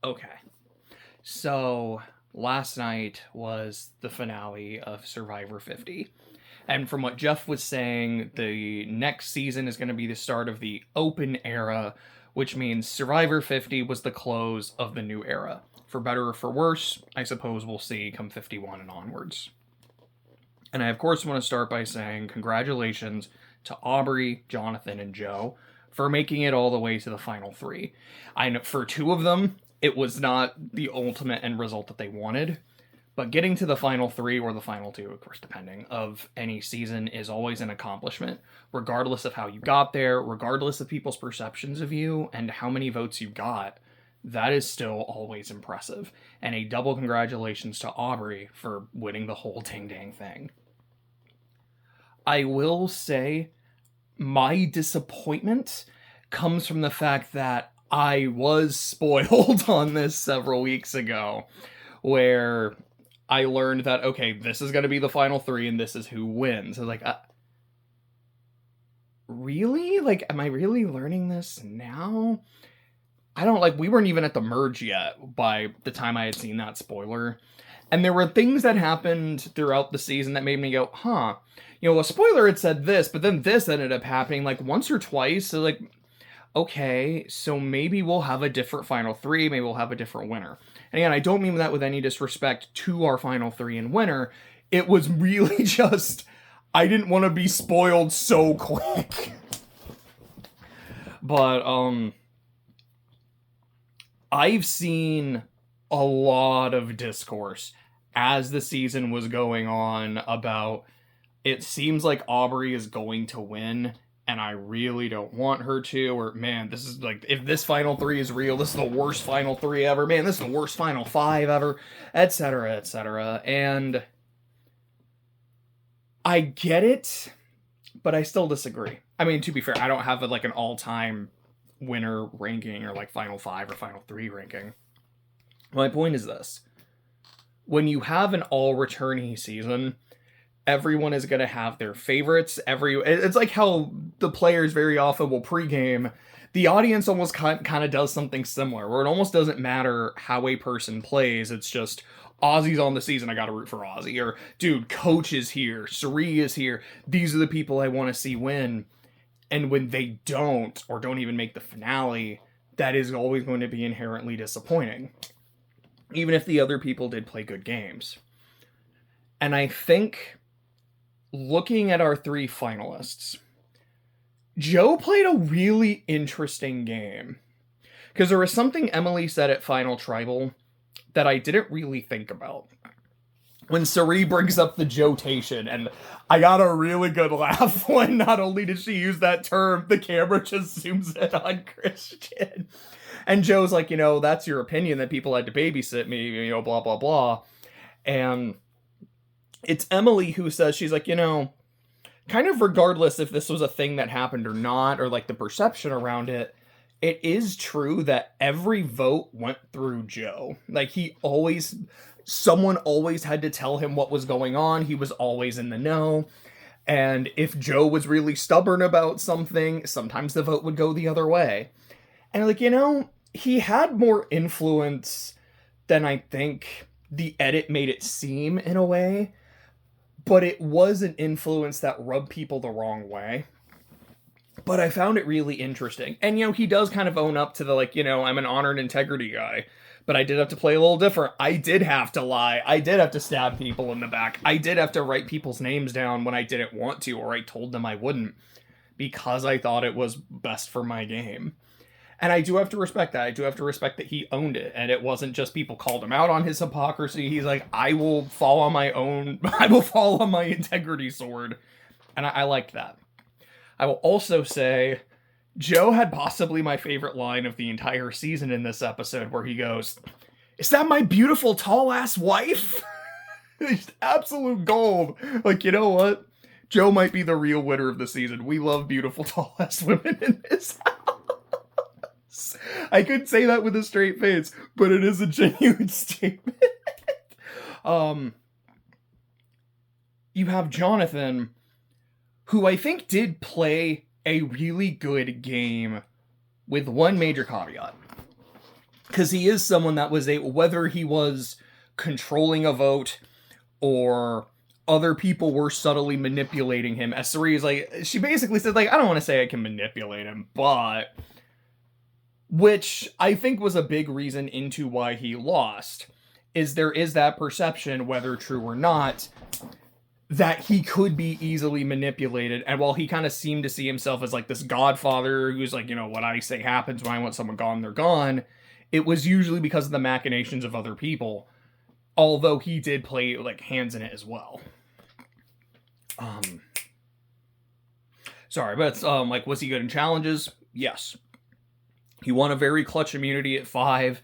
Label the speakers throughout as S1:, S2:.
S1: Okay. So last night was the finale of Survivor 50. And from what Jeff was saying, the next season is going to be the start of the open era, which means Survivor 50 was the close of the new era. For better or for worse, I suppose we'll see come 51 and onwards. And I, of course, want to start by saying congratulations to Aubrey, Jonathan, and Joe for making it all the way to the final three. I know for two of them, it was not the ultimate end result that they wanted, but getting to the final three, or the final two, of course, depending, of any season is always an accomplishment, regardless of how you got there, regardless of people's perceptions of you, and how many votes you got. That is still always impressive. And a double congratulations to Aubrey for winning the whole dang thing. I will say my disappointment comes from the fact that I was spoiled on this several weeks ago, where I learned that, okay, this is going to be the final three and this is who wins. I was like, really? Like, am I really learning this now? I don't, like, we weren't even at the merge yet by the time I had seen that spoiler. And there were things that happened throughout the season that made me go, huh. You know, a spoiler had said this, but then this ended up happening, like, once or twice. So, like, okay, so maybe we'll have a different final three. Maybe we'll have a different winner. And again, I don't mean that with any disrespect to our final three and winner. It was really just, I didn't want to be spoiled so quick. But, I've seen a lot of discourse as the season was going on about it seems like Aubrey is going to win, and I really don't want her to, or man, this is like, if this final three is real, this is the worst final three ever, man, this is the worst final five ever, etc., etc. And I get it, but I still disagree. I mean, to be fair, I don't have like an all-time winner ranking or like final five or final three ranking. My point is this. When you have an all-returnee season, everyone is going to have their favorites. It's like how the players very often will pregame. The audience almost kind of does something similar, where it almost doesn't matter how a person plays. It's just, Ozzy's on the season, I got to root for Ozzy. Or, dude, Coach is here. Sari is here. These are the people I want to see win. And when they don't, or don't even make the finale, that is always going to be inherently disappointing. Even if the other people did play good games. And I think, looking at our three finalists, Joe played a really interesting game. Because there was something Emily said at Final Tribal that I didn't really think about. When Sari brings up the Jotation, and I got a really good laugh when not only did she use that term, the camera just zooms in on Christian. And Joe's like, that's your opinion that people had to babysit me, blah, blah, blah. And it's Emily who says, she's like, kind of regardless if this was a thing that happened or not, or like the perception around it, it is true that every vote went through Joe. Like someone always had to tell him what was going on. He was always in the know. And if Joe was really stubborn about something, sometimes the vote would go the other way. And he had more influence than I think the edit made it seem in a way. But it was an influence that rubbed people the wrong way. But I found it really interesting. And, he does kind of own up to the, I'm an honor and integrity guy. But I did have to play a little different. I did have to lie. I did have to stab people in the back. I did have to write people's names down when I didn't want to, or I told them I wouldn't, because I thought it was best for my game. And I do have to respect that. I do have to respect that he owned it. And it wasn't just people called him out on his hypocrisy. He's like, I will fall on my own. I will fall on my integrity sword. And I liked that. I will also say, Joe had possibly my favorite line of the entire season in this episode, where he goes, "Is that my beautiful tall-ass wife?" It's absolute gold. Like, you know what? Joe might be the real winner of the season. We love beautiful tall-ass women in this house. I could say that with a straight face, but it is a genuine statement. You have Jonathan, who I think did play a really good game with one major caveat. Because he is someone that was whether he was controlling a vote or other people were subtly manipulating him. As Suri is like, she basically said, like, I don't want to say I can manipulate him, but... Which I think was a big reason into why he lost. Is there is that perception, whether true or not, that he could be easily manipulated. And while he kind of seemed to see himself as like this godfather who's like, you know, what I say happens when I want someone gone, they're gone, it was usually because of the machinations of other people. Although he did play like hands in it as well. Sorry, but it's, like, was he good in challenges? Yes. He won a very clutch immunity at 5.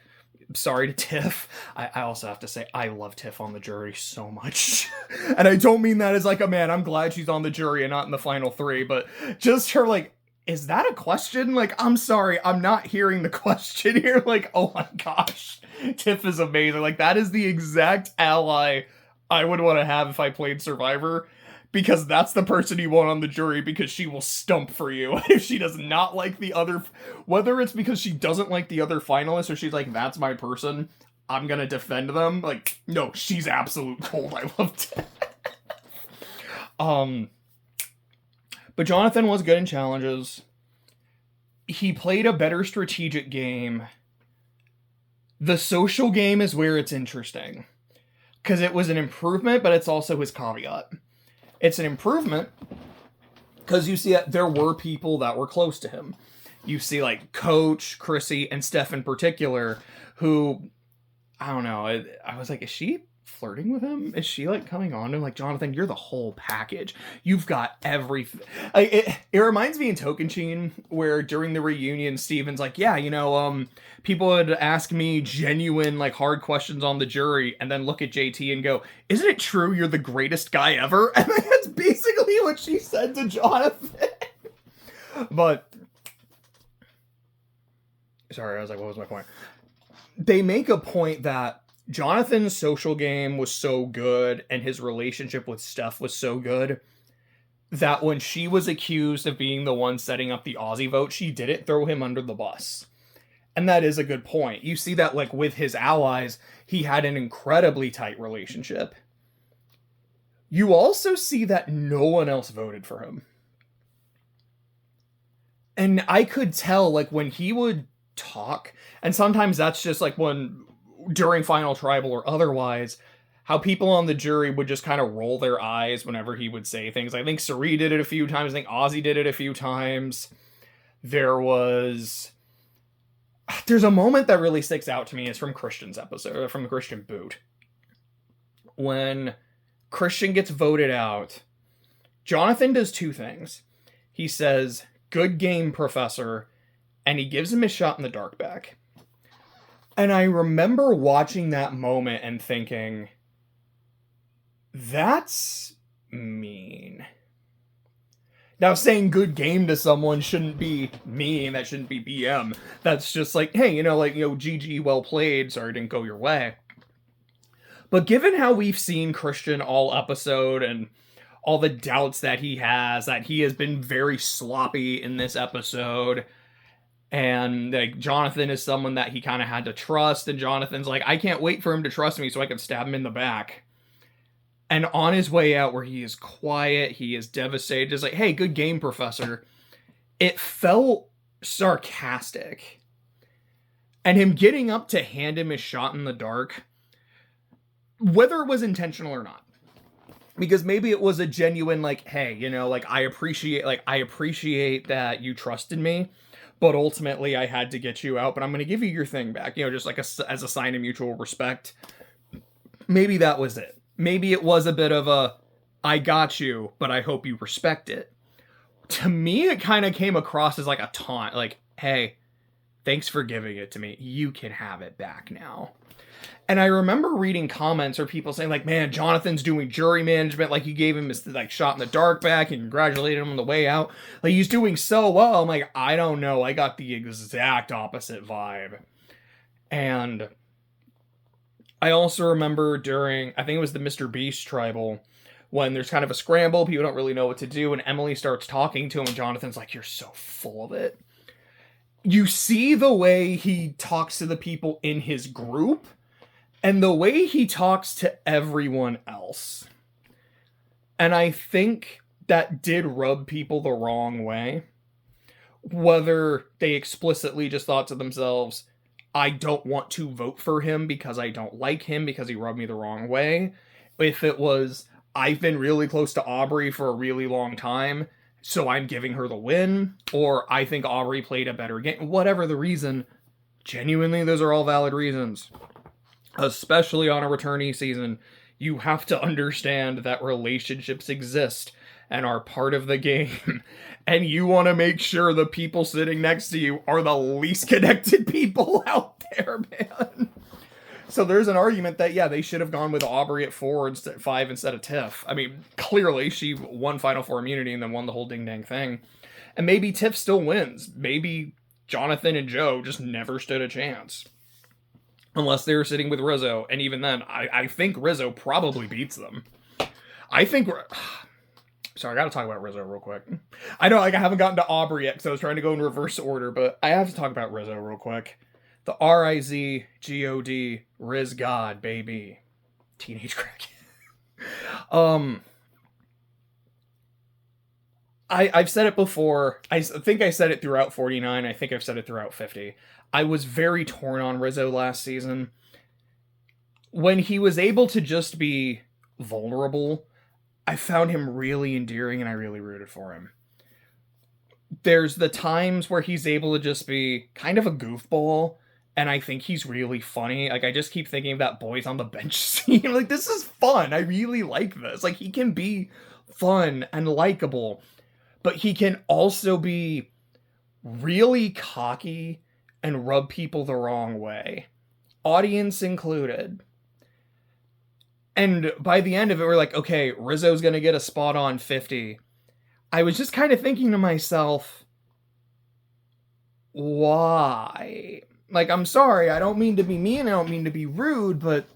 S1: Sorry to Tiff. I also have to say, I love Tiff on the jury so much. And I don't mean that as like, man, I'm glad she's on the jury and not in the final 3, but just her like, is that a question? Like, I'm sorry, I'm not hearing the question here. Like, oh my gosh, Tiff is amazing. Like, that is the exact ally I would want to have if I played Survivor. Because that's the person you want on the jury, because she will stump for you if she does not like the other... Whether it's because she doesn't like the other finalists, or she's like, that's my person, I'm gonna defend them. Like, no, she's absolute gold. I loved it. But Jonathan was good in challenges. He played a better strategic game. The social game is where it's interesting. Because it was an improvement, but it's also his caveat. It's an improvement because you see that there were people that were close to him. You see like Coach, Chrissy, and Steph in particular, who, I don't know, I was like, is she flirting with him? Is she like coming on to him? Like, Jonathan, you're the whole package. You've got everything. It reminds me in Tokenshin where during the reunion, Steven's like, yeah, you know, people would ask me genuine, like, hard questions on the jury and then look at JT and go, isn't it true you're the greatest guy ever? And that's basically what she said to Jonathan. But, sorry, I was like, what was my point? They make a point that Jonathan's social game was so good and his relationship with Steph was so good that when she was accused of being the one setting up the Aussie vote, she didn't throw him under the bus. And that is a good point. You see that, like, with his allies, he had an incredibly tight relationship. You also see that no one else voted for him. And I could tell, like, when he would talk, and sometimes that's just, like, when... during Final Tribal or otherwise, how people on the jury would just kind of roll their eyes whenever he would say things. I think Suri did it a few times. I think Ozzy did it a few times. There's a moment that really sticks out to me. It's from Christian's episode, from the Christian boot. When Christian gets voted out, Jonathan does 2 things. He says, "Good game, Professor," and he gives him his shot in the dark back. And I remember watching that moment and thinking, that's mean. Now, saying good game to someone shouldn't be mean. That shouldn't be BM. That's just like, hey, GG, well played. Sorry, it didn't go your way. But given how we've seen Christian all episode and all the doubts that he has been very sloppy in this episode... And like Jonathan is someone that he kind of had to trust, and Jonathan's like, I can't wait for him to trust me so I can stab him in the back. And on his way out, where he is quiet, he is devastated, just like, hey, good game, Professor. It felt sarcastic. And him getting up to hand him his shot in the dark, whether it was intentional or not, because maybe it was a genuine, like, hey, I appreciate that you trusted me. But ultimately, I had to get you out, but I'm going to give you your thing back, just like as a sign of mutual respect. Maybe that was it. Maybe it was a bit of a, I got you, but I hope you respect it. To me, it kind of came across as like a taunt, like, hey, thanks for giving it to me. You can have it back now. And I remember reading comments or people saying, like, man, Jonathan's doing jury management. Like, you gave him his, like, shot in the dark back and congratulated him on the way out. Like, he's doing so well. I'm like, I don't know. I got the exact opposite vibe. And I also remember during, I think it was the Mr. Beast tribal, when there's kind of a scramble, people don't really know what to do, and Emily starts talking to him, and Jonathan's like, you're so full of it. you see the way he talks to the people in his group and the way he talks to everyone else. And I think that did rub people the wrong way. Whether they explicitly just thought to themselves, I don't want to vote for him because I don't like him because he rubbed me the wrong way. If it was, I've been really close to Aubrey for a really long time, so I'm giving her the win, or I think Aubrey played a better game, whatever the reason, genuinely, those are all valid reasons. Especially on a returnee season, you have to understand that relationships exist and are part of the game. And you want to make sure the people sitting next to you are the least connected people out there, man. So there's an argument that, yeah, they should have gone with Aubrey at 5 instead of Tiff. I mean, clearly she won Final Four immunity and then won the whole ding-dang thing. And maybe Tiff still wins. Maybe Jonathan and Joe just never stood a chance. Unless they were sitting with Rizzo. And even then, I think Rizzo probably beats them. I think... Sorry, I gotta talk about Rizzo real quick. I know, like, I haven't gotten to Aubrey yet because I was trying to go in reverse order, but I have to talk about Rizzo real quick. The R-I-Z-G-O-D, Riz God, baby. Teenage crack. I've said it before. I think I said it throughout 49. I think I've said it throughout 50. I was very torn on Rizzo last season. When he was able to just be vulnerable, I found him really endearing and I really rooted for him. There's the times where he's able to just be kind of a goofball, and I think he's really funny. Like, I just keep thinking of that Boys on the Bench scene. Like, this is fun. I really like this. Like, he can be fun and likable, but he can also be really cocky and rub people the wrong way. Audience included. And by the end of it, we're like, okay, Rizzo's going to get a spot on 50. I was just kind of thinking to myself, why? Like, I'm sorry, I don't mean to be mean, I don't mean to be rude, but,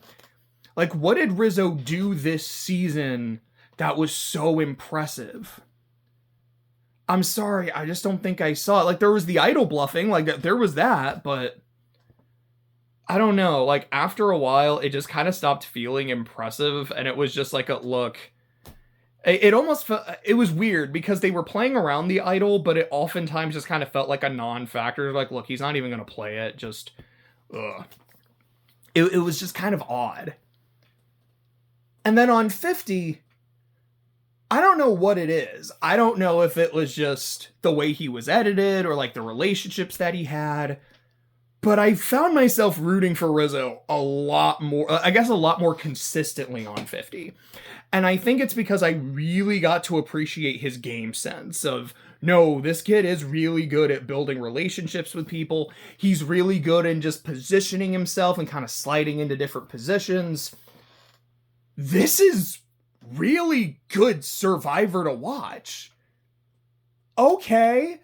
S1: like, what did Rizzo do this season that was so impressive? I'm sorry, I just don't think I saw it. Like, there was the idol bluffing, like, there was that, but I don't know, like, after a while, it just kind of stopped feeling impressive, and it was just like a, look, it almost felt, it was weird, because they were playing around the idol, but it oftentimes just kind of felt like a non-factor, like, look, he's not even going to play it, just, ugh. It was just kind of odd. And then on 50, I don't know what it is. I don't know if it was just the way he was edited, or, like, the relationships that he had, but I found myself rooting for Rizzo a lot more, I guess a lot more consistently on 50. And I think it's because I really got to appreciate his game sense of, no, this kid is really good at building relationships with people. He's really good in just positioning himself and kind of sliding into different positions. This is really good Survivor to watch. Okay.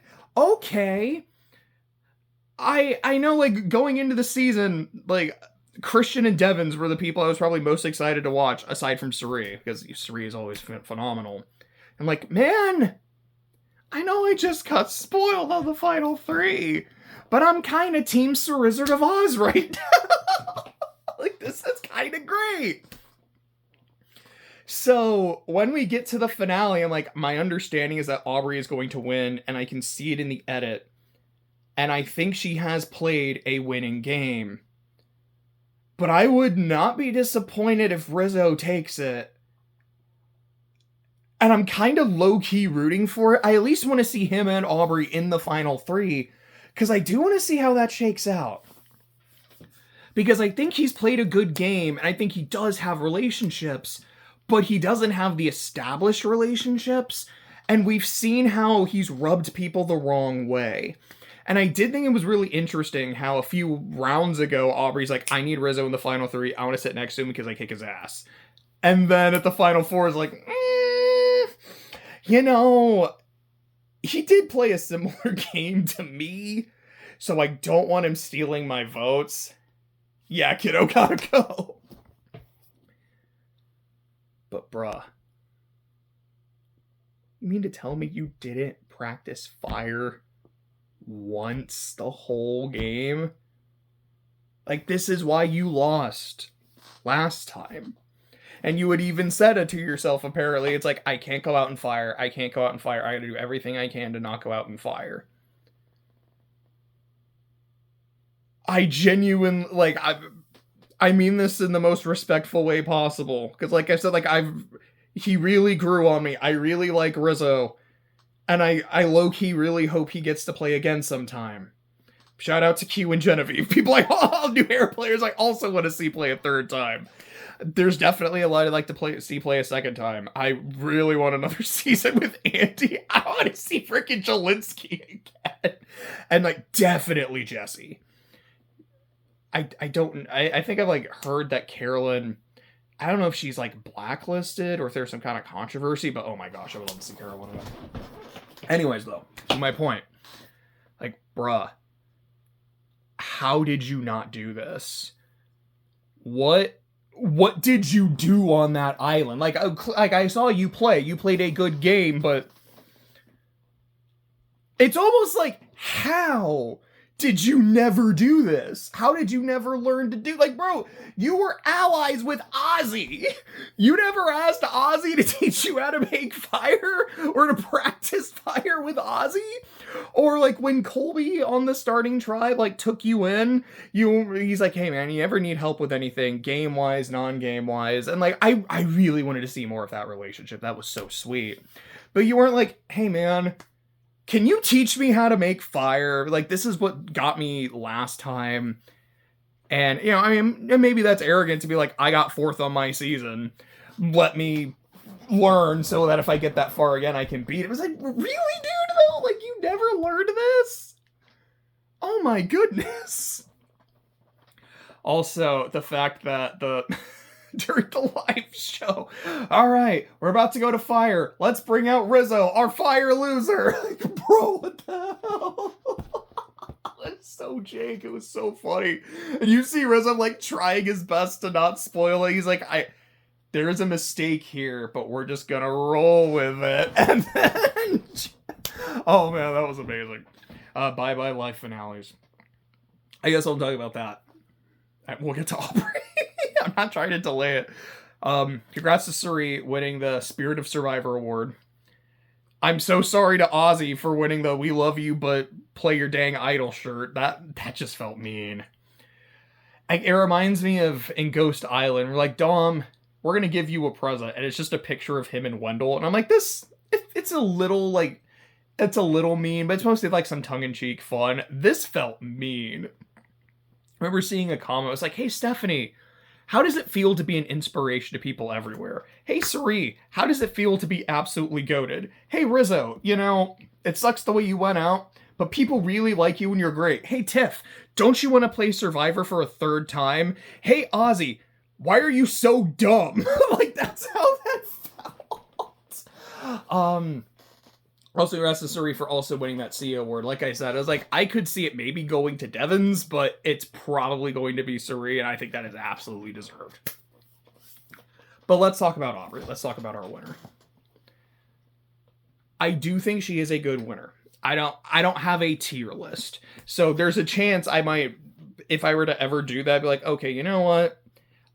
S1: I know, like, going into the season, like, Christian and Devins were the people I was probably most excited to watch, aside from Suri, because Suri is always phenomenal. I'm like, man, I know I just got spoiled on the final 3, but I'm kind of Team Sir Wizard of Oz right now. Like, this is kind of great. So, when we get to the finale, I'm like, my understanding is that Aubrey is going to win, and I can see it in the edit. And I think she has played a winning game. But I would not be disappointed if Rizzo takes it. And I'm kind of low-key rooting for it. I at least want to see him and Aubrey in the final 3. Because I do want to see how that shakes out. Because I think he's played a good game. And I think he does have relationships. But he doesn't have the established relationships. And we've seen how he's rubbed people the wrong way. And I did think it was really interesting how a few rounds ago, Aubrey's like, I need Rizzo in the final 3. I want to sit next to him because I kick his ass. And then at the final 4 is like, you know, he did play a similar game to me. So I don't want him stealing my votes. Yeah, kiddo, gotta go. But bruh, you mean to tell me you didn't practice fire once the whole game. Like, this is why you lost last time. And you had even said it to yourself, apparently. It's like, I can't go out and fire. I can't go out and fire. I gotta do everything I can to not go out and fire. I genuinely, like, I mean this in the most respectful way possible. Because, like I said, like, he really grew on me. I really like Rizzo. And I low-key really hope he gets to play again sometime. Shout out to Q and Genevieve. People like, oh, new hair players I also want to see play a third time. There's definitely a lot I'd like to see play a second time. I really want another season with Andy. I want to see freaking Jelinski again. And, like, definitely Jesse. I think I've, like, heard that Carolyn, I don't know if she's, like, blacklisted or if there's some kind of controversy, but oh my gosh, I would love to see Carolyn again. Anyways, though, to my point. Like, bruh. How did you not do this? What did you do on that island? Like I saw you play. You played a good game, but it's almost like, how did you never do this? How did you never learn to do, like, bro, you were allies with Ozzy. You never asked Ozzy to teach you how to make fire or to practice fire with Ozzy? Or, like, when Colby on the starting tribe, like, took you in, he's like, hey man, you ever need help with anything, game-wise, non-game-wise? And, like, I really wanted to see more of that relationship. That was so sweet. But you weren't like, hey man, can you teach me how to make fire? Like, this is what got me last time. And, you know, I mean, maybe that's arrogant to be like, I got 4th on my season. Let me learn so that if I get that far again, I can beat it. It was like, really, dude, though? Like, you never learned this? Oh my goodness. Also, the fact that during the live show, all right, we're about to go to fire. Let's bring out Rizzo, our fire loser. Like, bro, what the hell? That's so Jake. It was so funny. And you see Rizzo, like, trying his best to not spoil it. He's like, there's a mistake here, but we're just gonna roll with it. And then, oh man, that was amazing. Bye-bye life finales. I guess I'll talk about that. We'll get to Aubrey. I'm not trying to delay it. Congrats to Suri winning the Spirit of Survivor award. I'm so sorry to Ozzy for winning the We Love You But Play Your Dang Idol shirt. That just felt mean. It reminds me of in Ghost Island. We're like, Dom, we're gonna give you a present, and it's just a picture of him and Wendell. And I'm like, it's a little, like, it's a little mean, but it's mostly like some tongue-in-cheek fun. This felt mean. I remember seeing a comment. It was like, hey, Stephanie, how does it feel to be an inspiration to people everywhere? Hey, Suri, how does it feel to be absolutely goated? Hey, Rizzo, you know, it sucks the way you went out, but people really like you and you're great. Hey, Tiff, don't you want to play Survivor for a 3rd time? Hey, Ozzy, why are you so dumb? Like, that's how that felt. Also, congrats to Suri for also winning that CEO award. Like I said, I was like, I could see it maybe going to Devon's, but it's probably going to be Suri, and I think that is absolutely deserved. But let's talk about Aubrey. Let's talk about our winner. I do think she is a good winner. I don't have a tier list. So there's a chance I might, if I were to ever do that, be like, okay, you know what?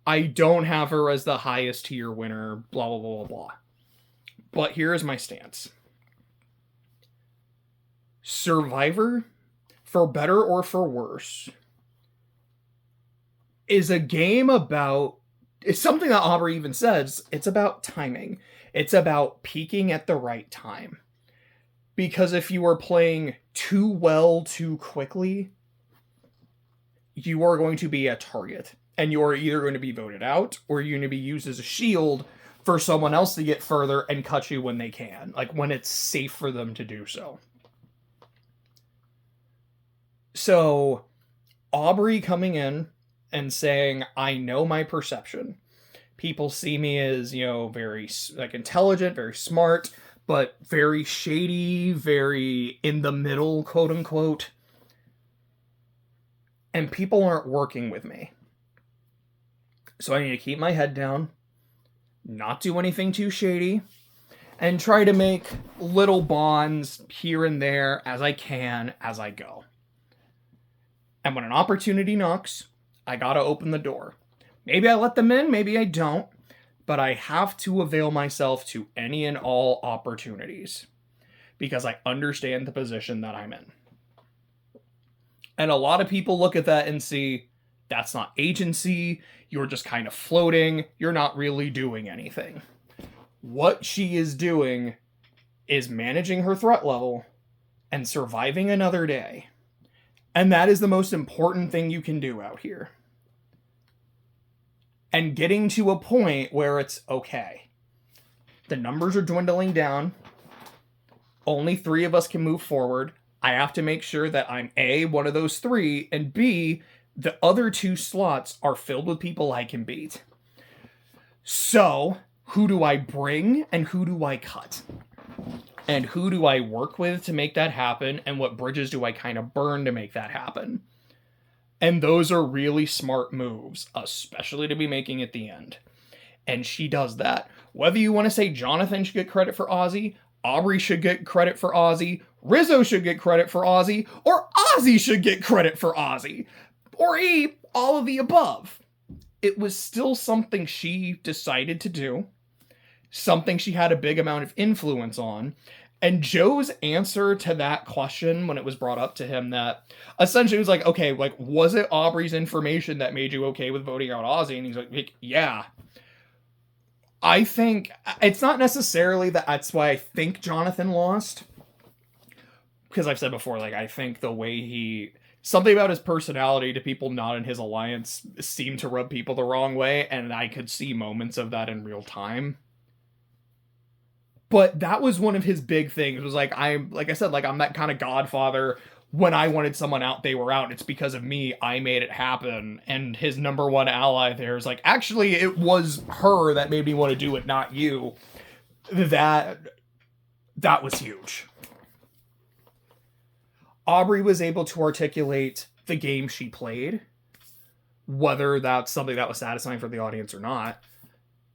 S1: I don't have her as the highest tier winner, blah, blah, blah, blah, blah. But here is my stance. Survivor, for better or for worse, is a game about, it's something that Aubrey even says, it's about timing. It's about peaking at the right time. Because if you are playing too well too quickly, you are going to be a target. And you are either going to be voted out, or you're going to be used as a shield for someone else to get further and cut you when they can. Like, when it's safe for them to do so. So, Aubrey coming in and saying, I know my perception. People see me as, you know, very, like, intelligent, very smart, but very shady, very in the middle, quote unquote. And people aren't working with me. So I need to keep my head down, not do anything too shady, and try to make little bonds here and there as I can as I go. And when an opportunity knocks, I gotta open the door. Maybe I let them in, maybe I don't, but I have to avail myself to any and all opportunities because I understand the position that I'm in. And a lot of people look at that and see, that's not agency, you're just kind of floating, you're not really doing anything. What she is doing is managing her threat level and surviving another day. And that is the most important thing you can do out here. And getting to a point where it's okay. The numbers are dwindling down. Only 3 of us can move forward. I have to make sure that I'm A, one of those 3, and B, the other 2 slots are filled with people I can beat. So, who do I bring and who do I cut? And who do I work with to make that happen? And what bridges do I kind of burn to make that happen? And those are really smart moves, especially to be making at the end. And she does that. Whether you want to say Jonathan should get credit for Ozzy, Aubrey should get credit for Ozzy, Rizzo should get credit for Ozzy, or Ozzy should get credit for Ozzy, or all of the above. It was still something she decided to do, something she had a big amount of influence on. And Joe's answer to that question when it was brought up to him, that essentially was like, okay, like, was it Aubrey's information that made you okay with voting out Ozzy? And he's like, yeah. I think it's not necessarily that's why I think Jonathan lost. Because I've said before, like, I think the way something about his personality to people not in his alliance seemed to rub people the wrong way. And I could see moments of that in real time. But that was one of his big things. It was like, I'm that kind of godfather. When I wanted someone out, they were out. It's because of me. I made it happen. And his number one ally there is like, actually, it was her that made me want to do it, not you. That was huge. Aubrey was able to articulate the game she played, whether that's something that was satisfying for the audience or not.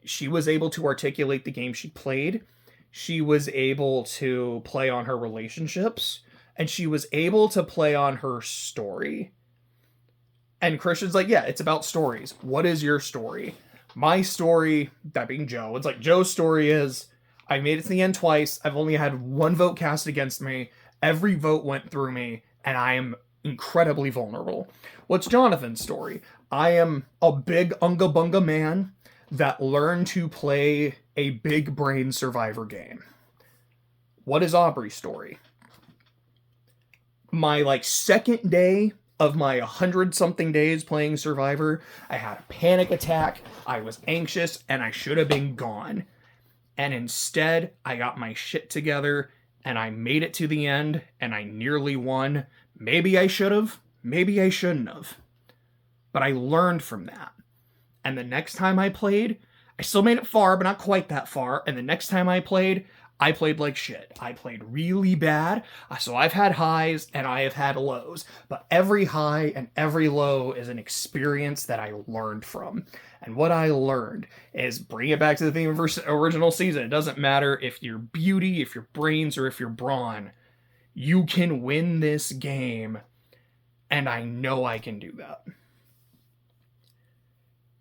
S1: She was able to articulate the game she played. She was able to play on her relationships, and she was able to play on her story. And Christian's like, yeah, it's about stories. What is your story? My story, that being Joe, it's like Joe's story is, I made it to the end twice. I've only had 1 vote cast against me. Every vote went through me, and I am incredibly vulnerable. What's Jonathan's story? I am a big unga bunga man that learned to play a big brain survivor game. What is Aubrey's story? My second day of my 100-something days playing Survivor, I had a panic attack, I was anxious, and I should have been gone. And instead, I got my shit together, and I made it to the end, and I nearly won. Maybe I should have, maybe I shouldn't have. But I learned from that. And the next time I played, I still made it far, but not quite that far. And the next time I played like shit. I played really bad. So I've had highs and I have had lows. But every high and every low is an experience that I learned from. And what I learned is, bring it back to the theme of original season. It doesn't matter if you're beauty, if you're brains, or if you're brawn. You can win this game. And I know I can do that.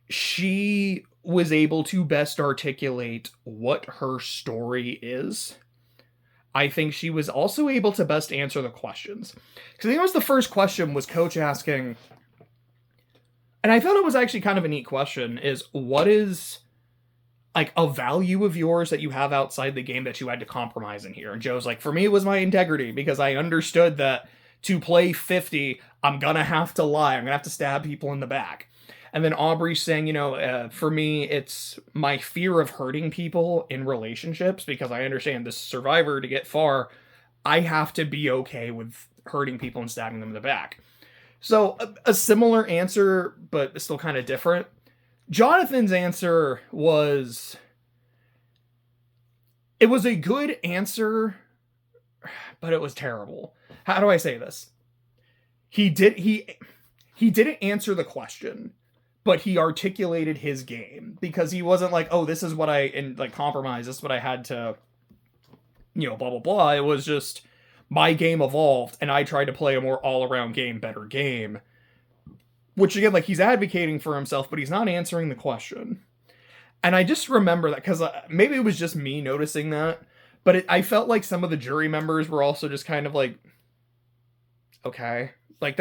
S1: She was able to best articulate what her story is. I think she was also able to best answer the questions. Because I think it was the first question was Coach asking, and I thought it was actually kind of a neat question, is what is a value of yours that you have outside the game that you had to compromise in here? And Joe's like, for me, it was my integrity, because I understood that to play 50, I'm gonna have to lie. I'm gonna have to stab people in the back. And then Aubrey's saying, for me, it's my fear of hurting people in relationships, because I understand this Survivor, to get far, I have to be okay with hurting people and stabbing them in the back. So a similar answer, but still kind of different. Jonathan's answer was, it was a good answer, but it was terrible. How do I say this? He didn't answer the question, but he articulated his game, because he wasn't like, oh, this is what compromise. This is what I had to blah, blah, blah. It was just my game evolved and I tried to play a more all-around game, better game. Which, again, like, he's advocating for himself, but he's not answering the question. And I just remember that, because maybe it was just me noticing that, but I felt like some of the jury members were also just kind of like, okay, like,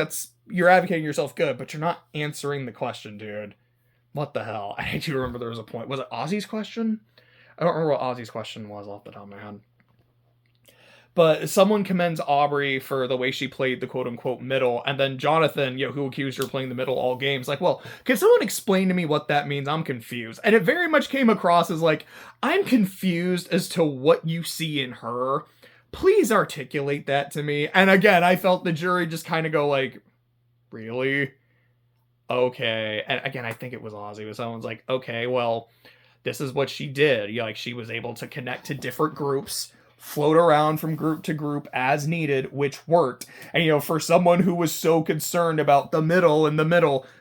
S1: you're advocating yourself good, but you're not answering the question, dude. What the hell? I do remember there was a point. Was it Ozzy's question? I don't remember what Ozzy's question was off the top of my head. But someone commends Aubrey for the way she played the quote-unquote middle, and then Jonathan, who accused her of playing the middle all games, like, well, can someone explain to me what that means? I'm confused. And it very much came across as like, I'm confused as to what you see in her. Please articulate that to me. And again, I felt the jury just kind of go like, really? Okay. And again, I think it was Ozzy, but someone's like, okay, well, this is what she did. Like, she was able to connect to different groups, float around from group to group as needed, which worked. And, for someone who was so concerned about the middle,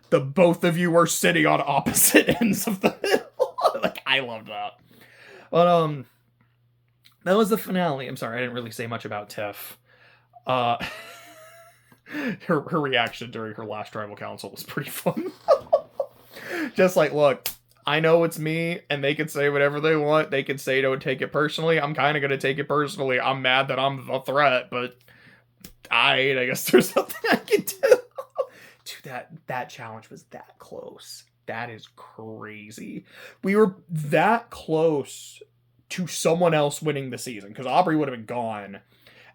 S1: the both of you were sitting on opposite ends of the middle. Like, I loved that. But, that was the finale. I'm sorry, I didn't really say much about Tiff. Her reaction during her last tribal council was pretty fun. Just like, look, I know it's me, and they can say whatever they want. They can say don't take it personally. I'm kind of going to take it personally. I'm mad that I'm the threat, but I guess there's nothing I can do. Dude, that challenge was that close. That is crazy. We were that close to someone else winning the season, because Aubrey would have been gone.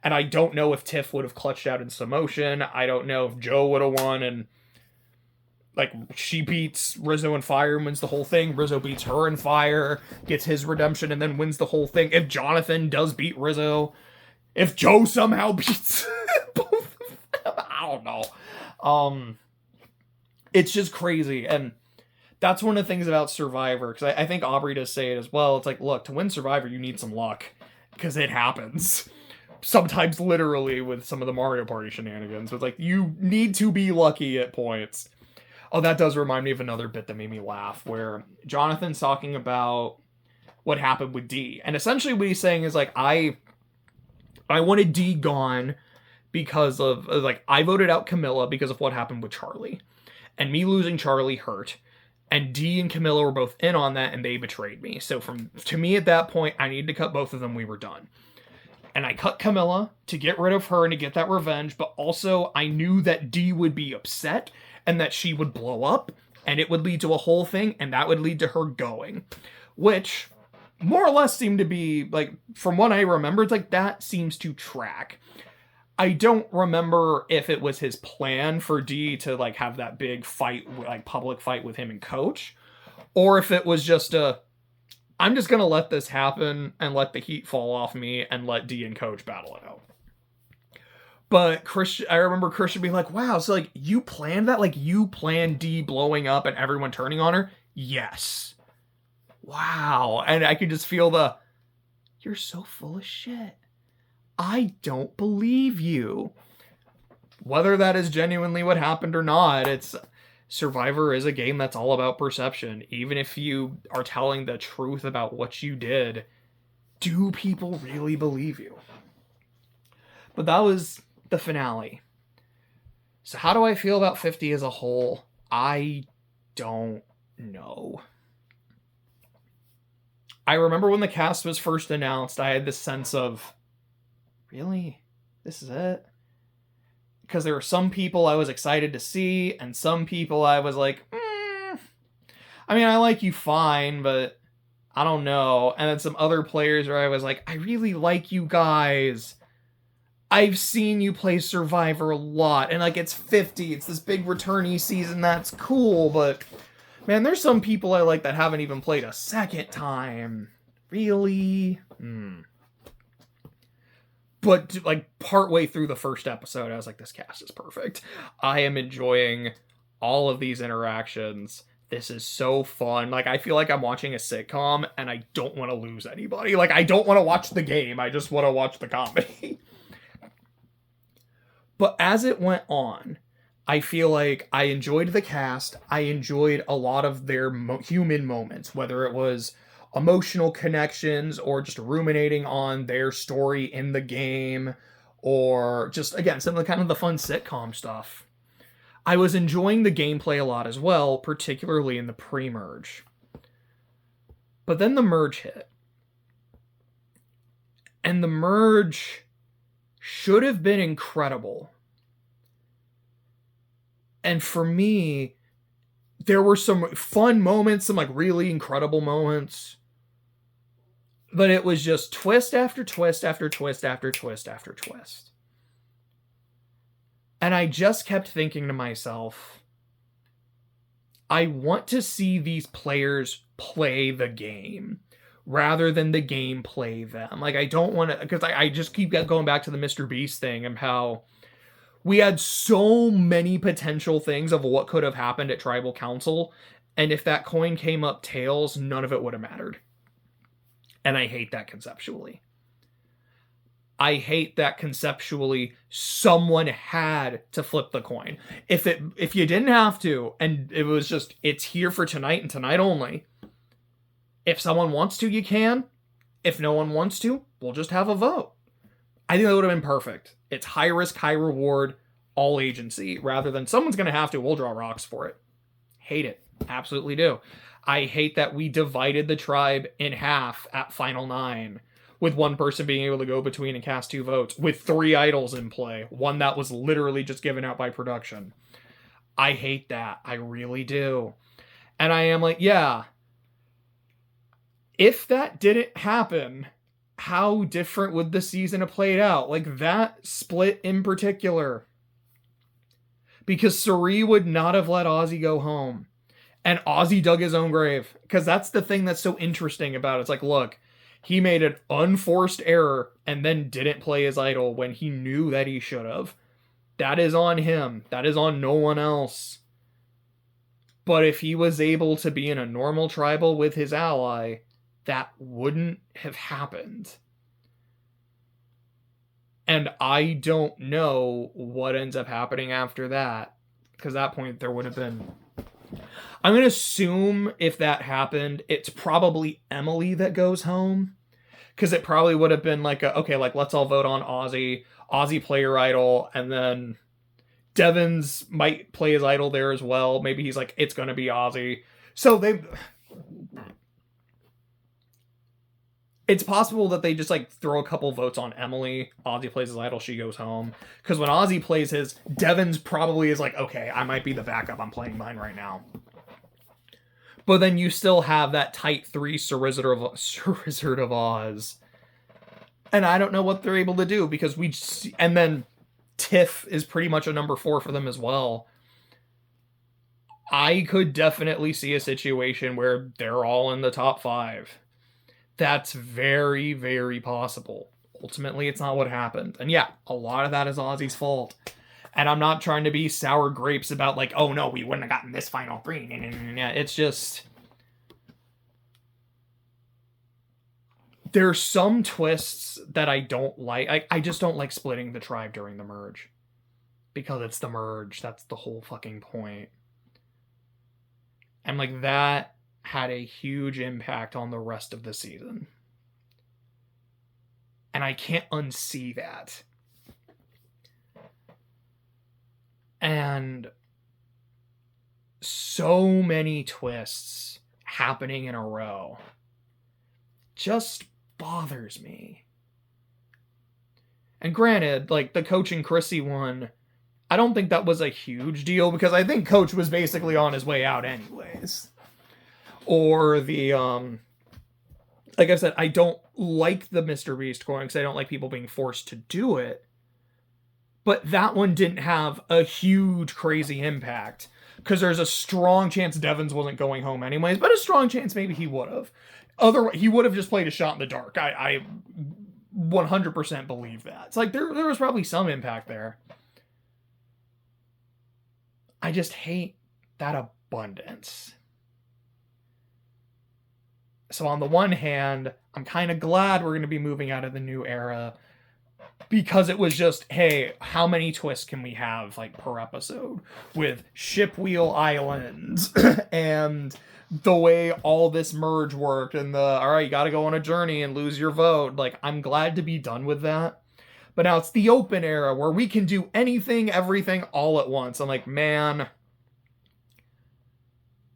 S1: And I don't know if Tiff would have clutched out in some motion. I don't know if Joe would have won, and like, she beats Rizzo in fire and wins the whole thing. Rizzo beats her in fire, gets his redemption, and then wins the whole thing. If Jonathan does beat Rizzo, if Joe somehow beats both of them, I don't know. It's just crazy. And that's one of the things about Survivor, because I think Aubrey does say it as well. It's like, look, to win Survivor, you need some luck, because it happens. Sometimes literally with some of the Mario Party shenanigans. It's like, you need to be lucky at points. Oh, that does remind me of another bit that made me laugh, where Jonathan's talking about what happened with Dee. And essentially what he's saying is, like, I wanted Dee gone because of, like, I voted out Camilla because of what happened with Charlie. And me losing Charlie hurt. And Dee and Camilla were both in on that, and they betrayed me. So to me at that point, I needed to cut both of them. We were done. And I cut Camilla to get rid of her and to get that revenge, but also I knew that Dee would be upset and that she would blow up, and it would lead to a whole thing, and that would lead to her going. Which, more or less, seemed to be, like, from what I remember, it's like, that seems to track. I don't remember if it was his plan for Dee to, like, have that big fight, like, public fight with him and Coach, or if it was just I'm just going to let this happen and let the heat fall off me and let Dee and Coach battle it out. But I remember Christian being like, wow, so, like, you planned that? Like, you planned Dee blowing up and everyone turning on her? Yes. Wow. And I could just feel you're so full of shit. I don't believe you. Whether that is genuinely what happened or not, Survivor is a game that's all about perception. Even if you are telling the truth about what you did, do people really believe you? But that was the finale. So how do I feel about 50 as a whole? I don't know. I remember when the cast was first announced, I had this sense of, really? This is it? Because there were some people I was excited to see, and some people I was like, I mean, I like you fine, but I don't know. And then some other players where I was like, I really like you guys. I've seen you play Survivor a lot, and, like, it's 50, it's this big returnee season, that's cool, but, man, there's some people I like that haven't even played a second time. Really? But, like, partway through the first episode, I was like, this cast is perfect. I am enjoying all of these interactions. This is so fun. Like, I feel like I'm watching a sitcom, and I don't want to lose anybody. Like, I don't want to watch the game, I just want to watch the comedy. But as it went on, I feel like I enjoyed the cast. I enjoyed a lot of their human moments, whether it was emotional connections or just ruminating on their story in the game, or just, again, some of the kind of the fun sitcom stuff. I was enjoying the gameplay a lot as well, particularly in the pre-merge. But then the merge hit. And the merge should have been incredible. And for me, there were some fun moments, some like really incredible moments. But it was just twist after twist after twist after twist after twist. And I just kept thinking to myself, I want to see these players play the game rather than the game play them. Like, I don't want to, because I just keep going back to the Mr. Beast thing and how we had so many potential things of what could have happened at Tribal Council, and if that coin came up tails, none of it would have mattered. And I hate that conceptually. I hate that conceptually someone had to flip the coin. If you didn't have to, and it was just, it's here for tonight and tonight only. If someone wants to, you can. If no one wants to, we'll just have a vote. I think that would have been perfect. It's high risk, high reward, all agency, rather than someone's going to have to, we'll draw rocks for it. Hate it. Absolutely do. I hate that we divided the tribe in half at Final 9, with one person being able to go between and cast 2 votes, with 3 idols in play, one that was literally just given out by production. I hate that. I really do. And I am like, yeah, if that didn't happen, how different would the season have played out? Like, that split in particular. Because Suri would not have let Ozzy go home. And Ozzy dug his own grave. Because that's the thing that's so interesting about it. It's like, look, he made an unforced error and then didn't play his idol when he knew that he should have. That is on him. That is on no one else. But if he was able to be in a normal tribal with his ally, that wouldn't have happened. And I don't know what ends up happening after that. Because at that point there would have been... I'm going to assume if that happened, it's probably Emily that goes home. Because it probably would have been like, okay, like, let's all vote on Ozzy. Ozzy play your idol. And then Devins might play his idol there as well. Maybe he's like, it's going to be Ozzy. So it's possible that they just like throw a couple votes on Emily. Ozzy plays his idol, she goes home. Because when Ozzy plays his, Devins probably is like, okay, I might be the backup. I'm playing mine right now. But then you still have that tight 3 Wizard of Oz. And I don't know what they're able to do because and then Tiff is pretty much a number 4 for them as well. I could definitely see a situation where they're all in the top 5. That's very, very possible. Ultimately, it's not what happened. And yeah, a lot of that is Ozzy's fault. And I'm not trying to be sour grapes about like, oh no, we wouldn't have gotten this final 3. It's just... There's some twists that I don't like. I just don't like splitting the tribe during the merge. Because it's the merge. That's the whole fucking point. And like that had a huge impact on the rest of the season. And I can't unsee that. And so many twists happening in a row just bothers me. And granted, like the Coach and Chrissy one, I don't think that was a huge deal because I think Coach was basically on his way out anyways. Or the, like I said, I don't like the Mr. Beast coin because I don't like people being forced to do it. But that one didn't have a huge, crazy impact. Because there's a strong chance Devins wasn't going home anyways. But a strong chance maybe he would have. Otherwise, he would have just played a shot in the dark. I 100% believe that. It's like, there was probably some impact there. I just hate that abundance. So on the one hand, I'm kind of glad we're going to be moving out of the new era. because it was just, hey, how many twists can we have like per episode with ship wheel islands and the way all this merge worked and all right, you got to go on a journey and lose your vote. Like, I'm glad to be done with that. But now it's the open era where we can do anything, everything all at once. I'm like, man,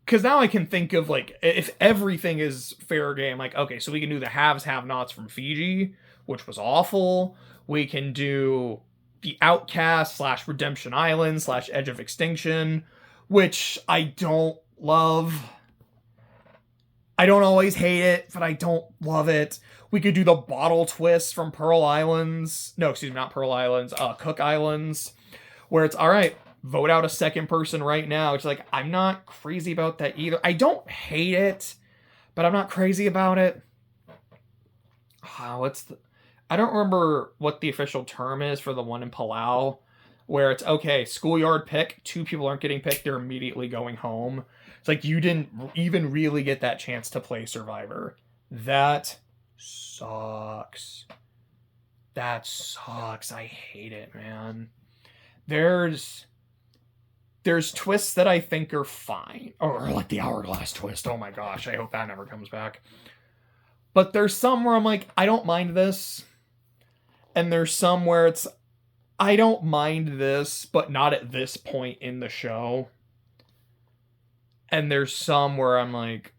S1: because now I can think of, like, if everything is fair game, like, okay, so we can do the haves, have-nots from Fiji, which was awful. We can do the Outcast / Redemption Island / Edge of Extinction, which I don't love. I don't always hate it, but I don't love it. We could do the bottle twist from Pearl Islands. No, excuse me, not Pearl Islands, Cook Islands, where it's, all right, vote out a second person right now. It's like, I'm not crazy about that either. I don't hate it, but I'm not crazy about it. I don't remember what the official term is for the one in Palau, where it's, okay, schoolyard pick, 2 people aren't getting picked, they're immediately going home. It's like, you didn't even really get that chance to play Survivor. That sucks. That sucks. I hate it, man. There's twists that I think are fine. Or like the hourglass twist. Oh my gosh, I hope that never comes back. But there's some where I'm like, I don't mind this. And there's some where it's, I don't mind this, but not at this point in the show. And there's some where I'm like,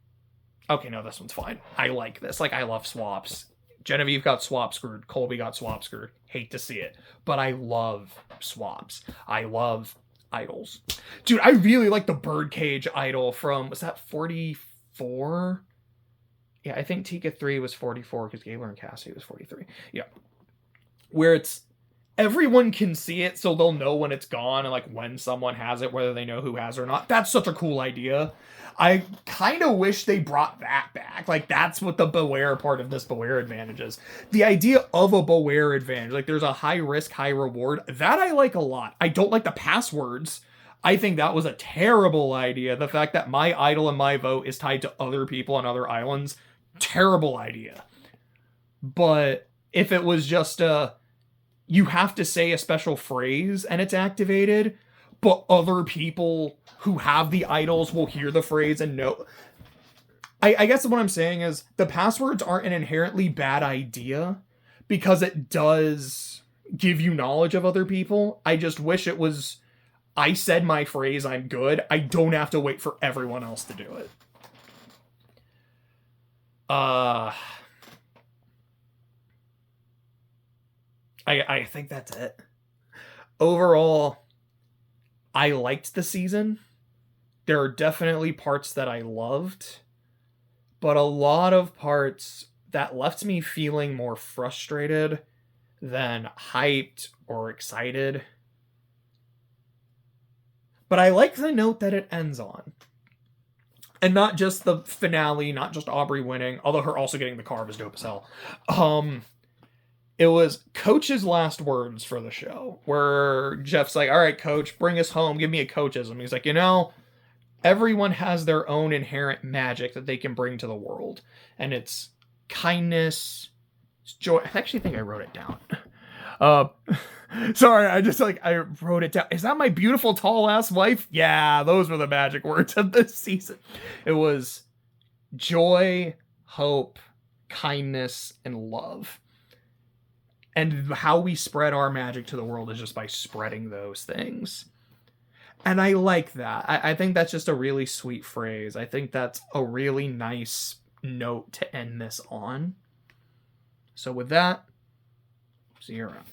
S1: okay, no, this one's fine. I like this. Like, I love swaps. Genevieve got swap screwed. Colby got swap screwed. Hate to see it. But I love swaps. I love idols. Dude, I really like the birdcage idol from, was that 44? Yeah, I think Tika 3 was 44 because Gaylor and Cassie was 43. Yeah. Where it's, everyone can see it, so they'll know when it's gone and like when someone has it, whether they know who has it or not. That's such a cool idea. I kind of wish they brought that back. Like, that's what the Beware part of this Beware advantage is. The idea of a Beware advantage. Like, there's a high risk, high reward. That I like a lot. I don't like the passwords. I think that was a terrible idea. The fact that my idol and my vote is tied to other people on other islands. Terrible idea. But if it was just you have to say a special phrase and it's activated, but other people who have the idols will hear the phrase and know. I guess what I'm saying is the passwords aren't an inherently bad idea because it does give you knowledge of other people. I just wish it was, I said my phrase, I'm good. I don't have to wait for everyone else to do it. I think that's it. Overall, I liked the season. There are definitely parts that I loved, but a lot of parts that left me feeling more frustrated than hyped or excited. But I like the note that it ends on. And not just the finale, not just Aubrey winning, although her also getting the car was dope as hell. It was Coach's last words for the show, where Jeff's like, all right, Coach, bring us home. Give me a coachism. He's like, everyone has their own inherent magic that they can bring to the world. And it's kindness, it's joy. I actually think I wrote it down. Sorry, I wrote it down. Is that my beautiful tall ass wife? Yeah, those were the magic words of this season. It was joy, hope, kindness, and love. And how we spread our magic to the world is just by spreading those things. And I like that. I think that's just a really sweet phrase. I think that's a really nice note to end this on. So with that, see you around.